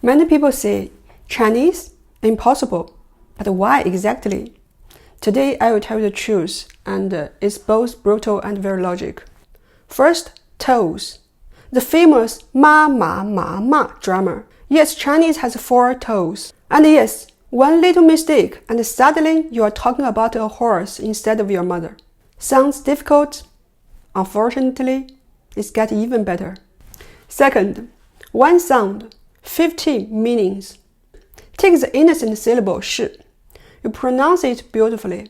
Many people say, Chinese? Impossible. But why exactly? Today I will tell you the truth, and it's both brutal and very logic. First, toes. The famous ma ma ma ma grammar. Yes, Chinese has 4 toes. And yes, one little mistake and suddenly you are talking about a horse instead of your mother. Sounds difficult? Unfortunately, it gets even better. Second, one sound, 50 meanings. Take the innocent syllable 是. You pronounce it beautifully,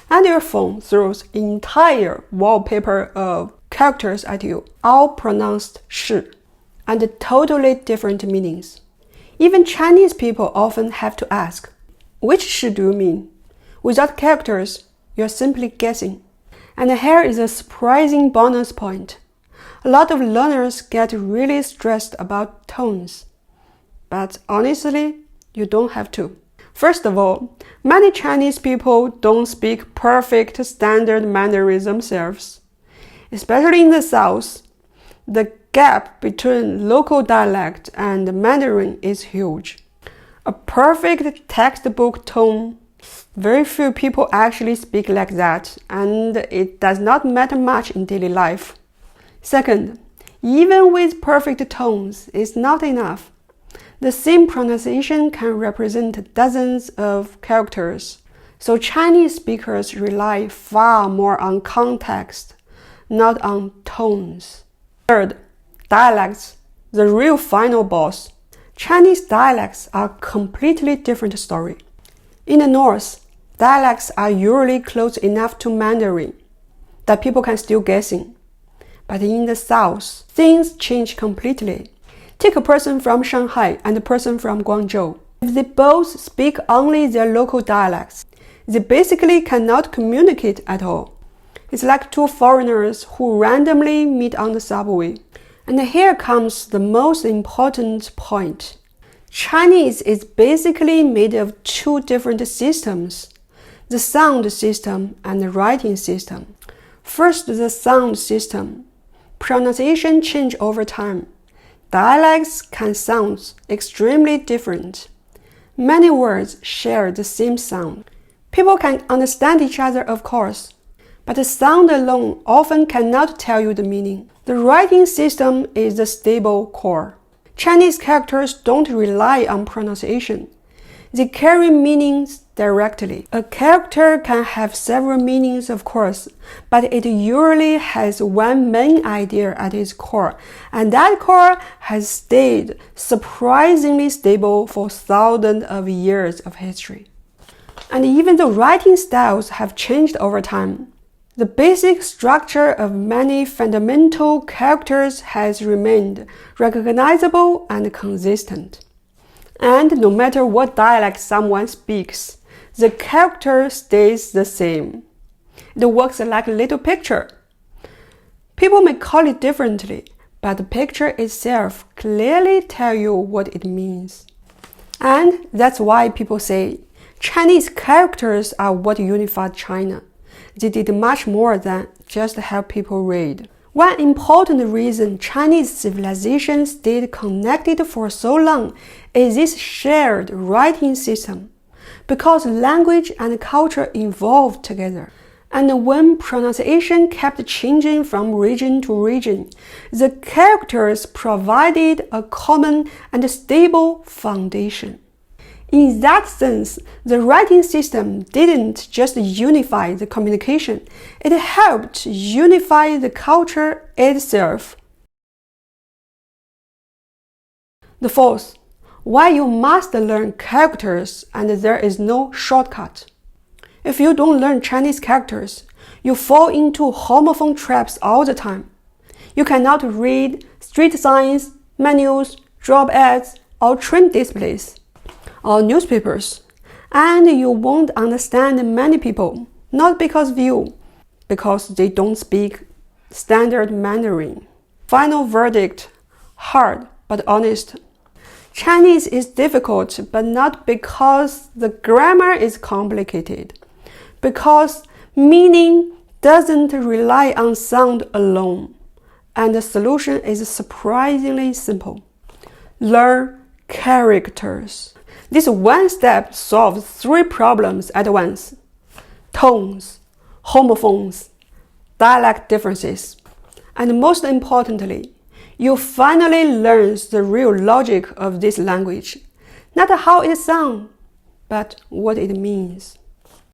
and your phone throws an entire wallpaper of characters at you, all pronounced 是, and totally different meanings. Even Chinese people often have to ask, which 是 do you mean? Without characters, you're simply guessing. And here is a surprising bonus point. A lot of learners get really stressed about tones. But honestly, you don't have to. First of all, many Chinese people don't speak perfect standard Mandarin themselves. Especially in the South, the gap between local dialect and Mandarin is huge. A perfect textbook tone, very few people actually speak like that, and it does not matter much in daily life. Second, even with perfect tones, it's not enough. The same pronunciation can represent dozens of characters, so Chinese speakers rely far more on context, not on tones. Third, dialects, the real final boss. Chinese dialects are a completely different story. In the North, dialects are usually close enough to Mandarin that people can still guessing. But in the South, things change completely. Take a person from Shanghai and a person from Guangzhou. If they both speak only their local dialects, they basically cannot communicate at all. It's like 2 foreigners who randomly meet on the subway. And here comes the most important point. Chinese is basically made of 2 different systems, the sound system and the writing system. First, the sound system. Pronunciation change over time. Dialects can sound extremely different. Many words share the same sound. People can understand each other, of course, but the sound alone often cannot tell you the meaning. The writing system is the stable core. Chinese characters don't rely on pronunciation. They carry meanings directly. A character can have several meanings, of course, but it usually has one main idea at its core, and that core has stayed surprisingly stable for thousands of years of history. And even though writing styles have changed over time, the basic structure of many fundamental characters has remained recognizable and consistent. And no matter what dialect someone speaks, the character stays the same. It works like a little picture. People may call it differently, but the picture itself clearly tells you what it means. And that's why people say Chinese characters are what unified China. They did much more than just help people read. One important reason Chinese civilization stayed connected for so long is this shared writing system, because language and culture evolved together. And when pronunciation kept changing from region to region, the characters provided a common and stable foundation. In that sense, the writing system didn't just unify the communication, it helped unify the culture itself. The fourth, why you must learn characters and there is no shortcut. If you don't learn Chinese characters, you fall into homophone traps all the time. You cannot read street signs, menus, job ads, or train displays, or newspapers, and you won't understand many people, not because of you, because they don't speak standard Mandarin. Final verdict, hard but honest. Chinese is difficult, but not because the grammar is complicated, because meaning doesn't rely on sound alone, and the solution is surprisingly simple. Learn characters. This one step solves 3 problems at once: tones, homophones, dialect differences, and most importantly, you finally learn the real logic of this language, not how it sounds, but what it means.